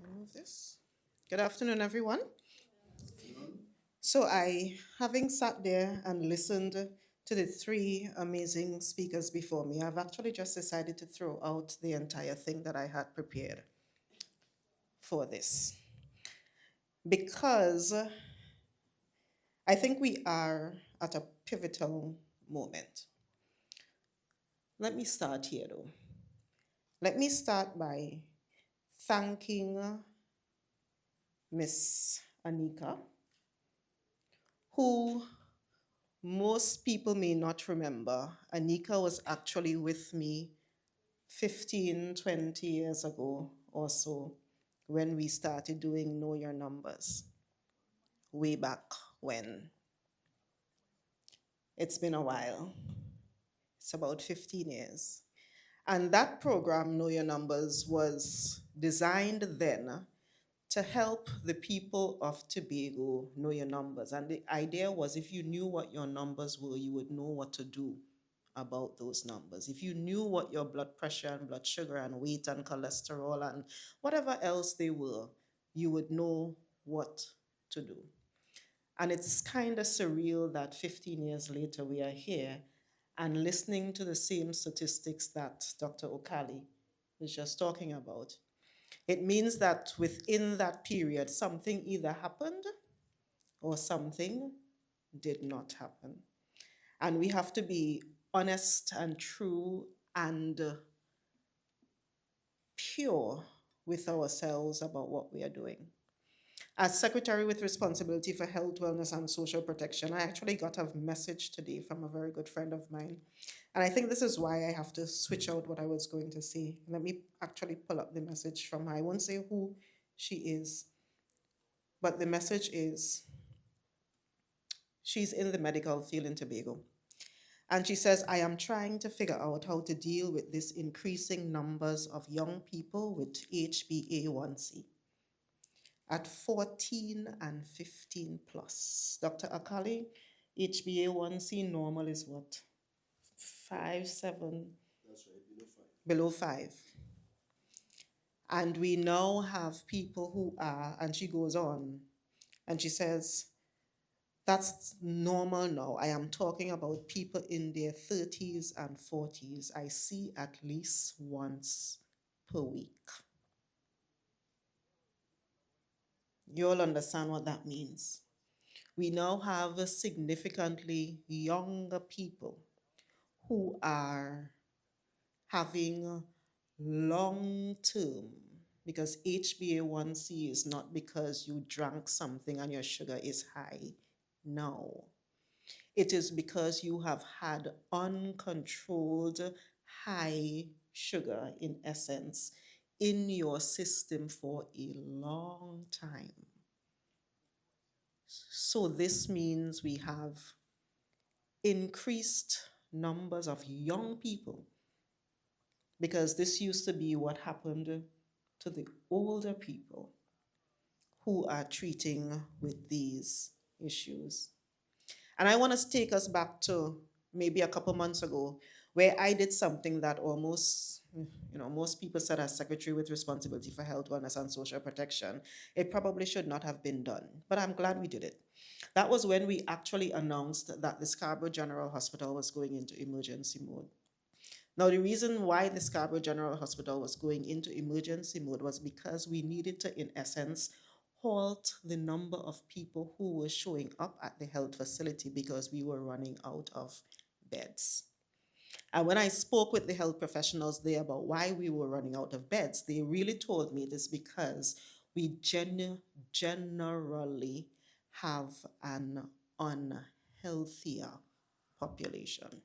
Remove this. Good afternoon, everyone. So having sat there and listened to the three amazing speakers before me, I've actually just decided to throw out the entire thing that I had prepared for this because I think we are at a pivotal moment. Let me start here, though. Let me start by thanking Miss Anika, who most people may not remember. Anika was actually with me 15, 20 years ago or so when we started doing Know Your Numbers, way back when. It's been a while. It's about 15 years. And that program, Know Your Numbers, was designed then to help the people of Tobago know your numbers. And the idea was if you knew what your numbers were, you would know what to do about those numbers. If you knew what your blood pressure and blood sugar and weight and cholesterol and whatever else they were, you would know what to do. And it's kind of surreal that 15 years later we are here and listening to the same statistics that Dr. Okali was just talking about. It means that within that period, something either happened or something did not happen. And we have to be honest and true and pure with ourselves about what we are doing. As Secretary with responsibility for health, wellness, and social protection, I actually got a message today from a very good friend of mine. And I think this is why I have to switch out what I was going to say. Let me actually pull up the message from her. I won't say who she is, but the message is she's in the medical field in Tobago. And she says, I am trying to figure out how to deal with this increasing numbers of young people with HbA1c at 14 and 15 plus. Dr. Akali, HbA1c normal is what? 5, 7? That's right, below 5. Below 5. And we now have people who are, and she goes on, and she says, that's normal now. I am talking about people in their 30s and 40s. I see at least once per week. You all understand what that means. We now have significantly younger people who are having long term, because HbA1c is not because you drank something and your sugar is high. No. It is because you have had uncontrolled high sugar, in essence, in your system for a long time. So this means we have increased numbers of young people, because this used to be what happened to the older people who are treating with these issues. And I want to take us back to maybe a couple months ago, where I did something that almost, most people said as Secretary with responsibility for health, wellness, and social protection, it probably should not have been done. But I'm glad we did it. That was when we actually announced that the Scarborough General Hospital was going into emergency mode. Now, the reason why the Scarborough General Hospital was going into emergency mode was because we needed to, in essence, halt the number of people who were showing up at the health facility because we were running out of beds. And when I spoke with the health professionals there about why we were running out of beds, they really told me this because we generally have an unhealthier population.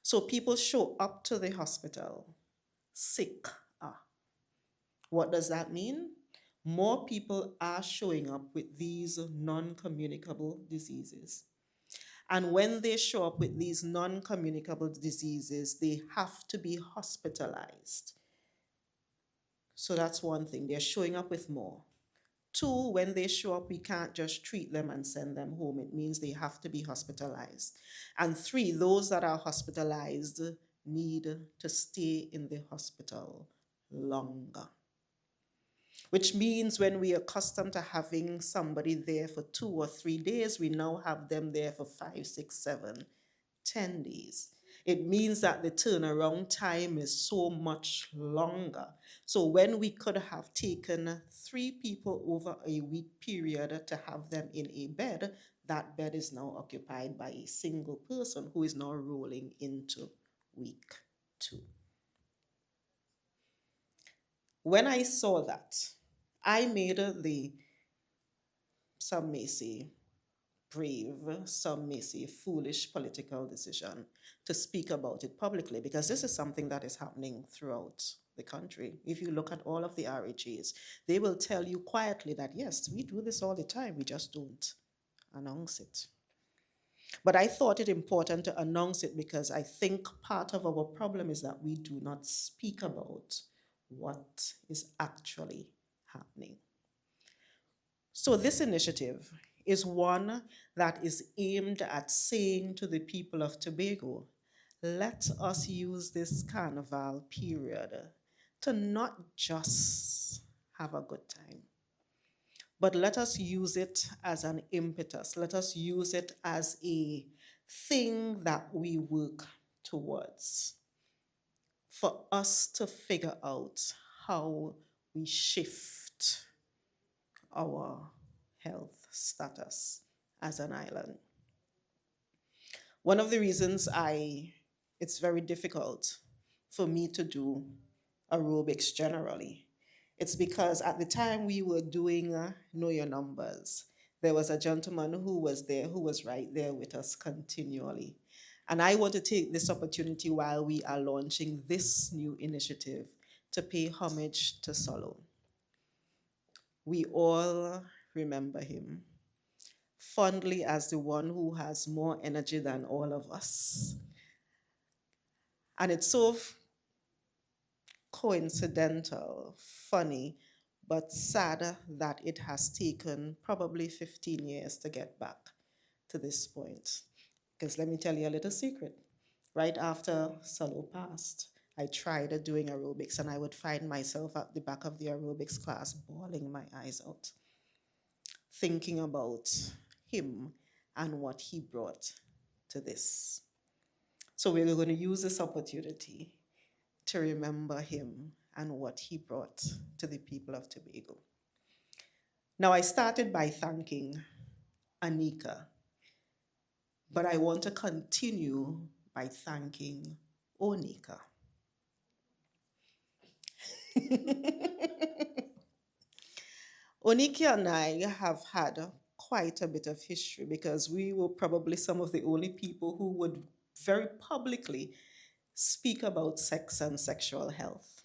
So people show up to the hospital sick. What does that mean? More people are showing up with these non-communicable diseases. And when they show up with these non-communicable diseases, they have to be hospitalized. So that's one thing. They're showing up with more. Two, when they show up, we can't just treat them and send them home. It means they have to be hospitalized. And three, those that are hospitalized need to stay in the hospital longer. which means when we are accustomed to having somebody there for 2 or 3 days, we now have them there for 5, 6, 7, 10 days. It means that the turnaround time is so much longer. So when we could have taken 3 people over a week period to have them in a bed, that bed is now occupied by a single person who is now rolling into week 2. When I saw that, I made the, some may say, brave, some may say foolish political decision to speak about it publicly, because this is something that is happening throughout the country. If you look at all of the RHAs, they will tell you quietly that yes, we do this all the time, we just don't announce it. But I thought it important to announce it because I think part of our problem is that we do not speak about what is actually happening. So this initiative is one that is aimed at saying to the people of Tobago, let us use this carnival period to not just have a good time, but let us use it as an impetus. Let us use it as a thing that we work towards for us to figure out how we shift our health status as an island. One of the reasons it's very difficult for me to do aerobics generally, it's because at the time we were doing Know Your Numbers, there was a gentleman who was there, who was right there with us continually. And I want to take this opportunity while we are launching this new initiative to pay homage to Solo. We all remember him fondly as the one who has more energy than all of us. And it's so coincidental, funny, but sad that it has taken probably 15 years to get back to this point. Because let me tell you a little secret. Right after Salo passed, I tried doing aerobics, and I would find myself at the back of the aerobics class bawling my eyes out, thinking about him and what he brought to this. So we're going to use this opportunity to remember him and what he brought to the people of Tobago. Now, I started by thanking Anika, but I want to continue by thanking Onika. Onika and I have had quite a bit of history because we were probably some of the only people who would very publicly speak about sex and sexual health.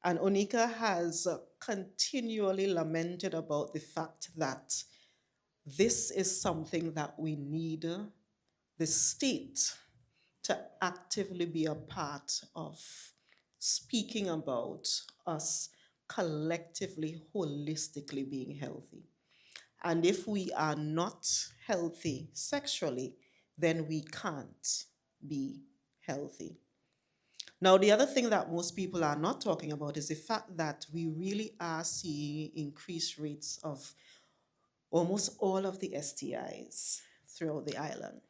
And Onika has continually lamented about the fact that this is something that we need the state to actively be a part of speaking about us collectively, holistically being healthy. And if we are not healthy sexually, then we can't be healthy. Now, the other thing that most people are not talking about is the fact that we really are seeing increased rates of almost all of the STIs throughout the island.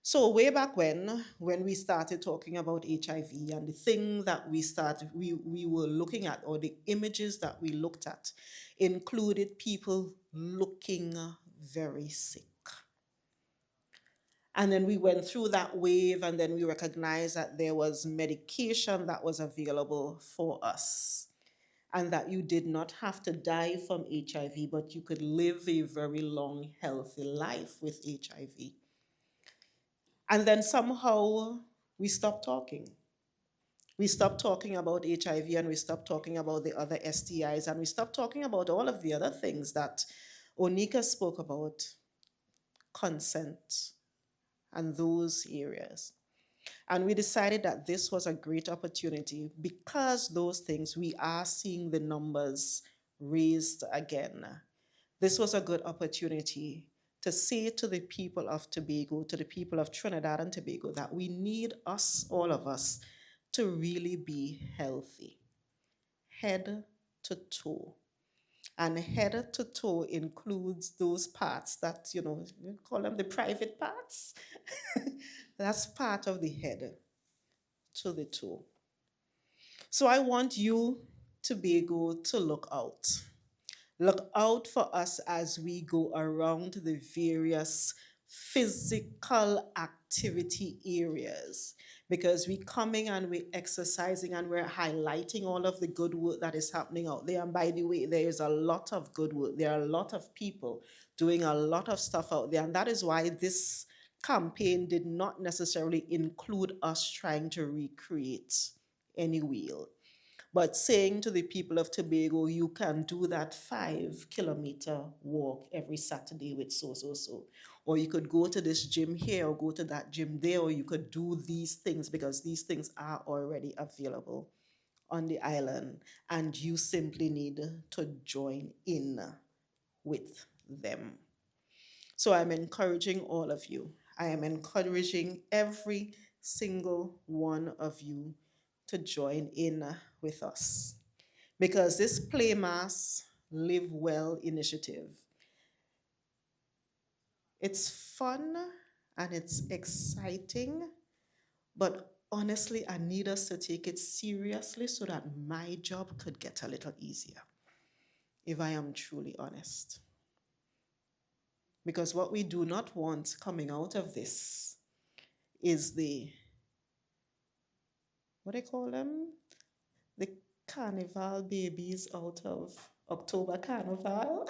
So way back when we started talking about HIV, and the thing that we were looking at, or the images that we looked at, included people looking very sick. And then we went through that wave, and then we recognized that there was medication that was available for us, and that you did not have to die from HIV, but you could live a very long, healthy life with HIV. And then somehow we stopped talking. We stopped talking about HIV, and we stopped talking about the other STIs, and we stopped talking about all of the other things that Onika spoke about, consent and those areas. And we decided that this was a great opportunity because those things, we are seeing the numbers raised again. This was a good opportunity to say to the people of Tobago, to the people of Trinidad and Tobago, that we need us, all of us, to really be healthy, head to toe. And head to toe includes those parts that, you call them the private parts. That's part of the head to the toe. So I want you, Tobago, to look out. Look out for us as we go around the various physical activity areas, because we coming and we exercising and we're highlighting all of the good work that is happening out there. And by the way, there is a lot of good work. There are a lot of people doing a lot of stuff out there. And that is why this campaign did not necessarily include us trying to recreate any wheel, but saying to the people of Tobago, you can do that 5 kilometer walk every Saturday with so. Or you could go to this gym here or go to that gym there, or you could do these things because these things are already available on the island. And you simply need to join in with them. So I'm encouraging all of you. I am encouraging every single one of you to join in with us, because this Play Mass Live Well initiative, it's fun and it's exciting, but honestly, I need us to take it seriously so that my job could get a little easier, if I am truly honest. Because what we do not want coming out of this is what do they call them? The Carnival babies out of October Carnival.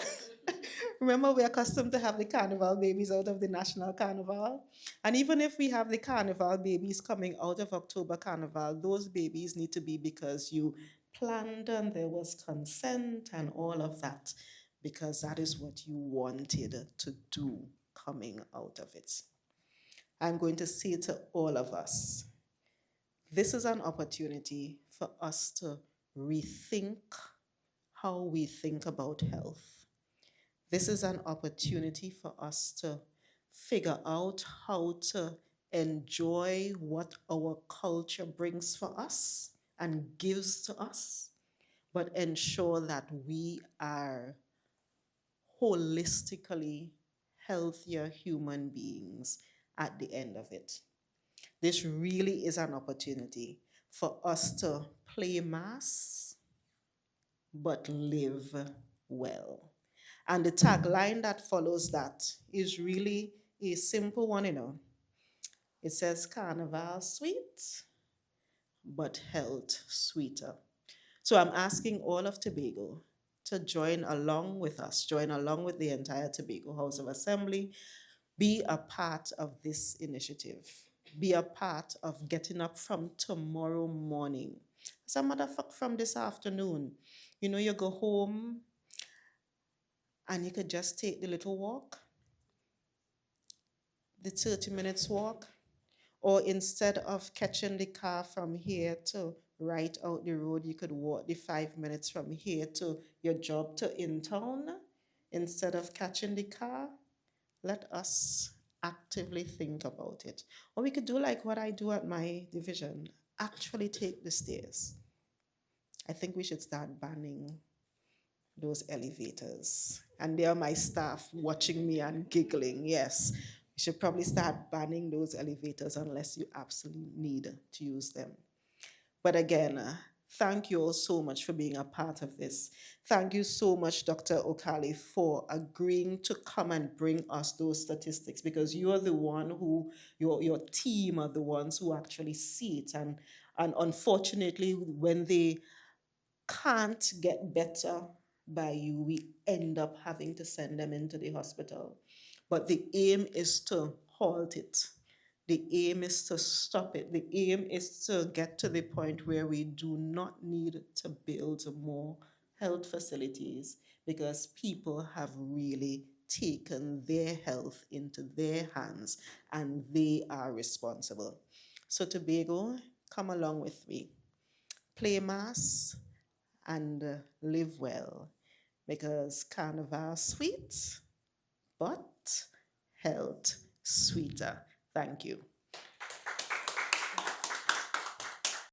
Remember, we're accustomed to have the Carnival babies out of the National Carnival. And even if we have the Carnival babies coming out of October Carnival, those babies need to be because you planned and there was consent and all of that, because that is what you wanted to do coming out of it. I'm going to say to all of us, this is an opportunity for us to rethink how we think about health. This is an opportunity for us to figure out how to enjoy what our culture brings for us and gives to us, but ensure that we are holistically healthier human beings at the end of it. This really is an opportunity for us to play mass, but live well. And the tagline that follows that is really a simple one. It says Carnival sweet, but health sweeter. So I'm asking all of Tobago to join along with us, join along with the entire Tobago House of Assembly, be a part of this initiative. Be a part of getting up from tomorrow morning. As a matter of fact, from this afternoon, you go home and you could just take the little walk, the 30 minutes walk, or instead of catching the car from here to right out the road, you could walk the 5 minutes from here to your job to in town instead of catching the car. Let us actively think about it. Or we could do like what I do at my division, actually take the stairs. I think we should start banning those elevators. And there are my staff watching me and giggling. Yes, we should probably start banning those elevators unless you absolutely need to use them. But again, thank you all so much for being a part of this. Thank you so much, Dr. Okali, for agreeing to come and bring us those statistics, because you are the one who, your team are the ones who actually see it. And unfortunately, when they can't get better by you, we end up having to send them into the hospital. But the aim is to halt it. The aim is to stop it. The aim is to get to the point where we do not need to build more health facilities, because people have really taken their health into their hands and they are responsible. So Tobago, come along with me. Play mass and live well, because Carnival sweet, but health sweeter. Thank you.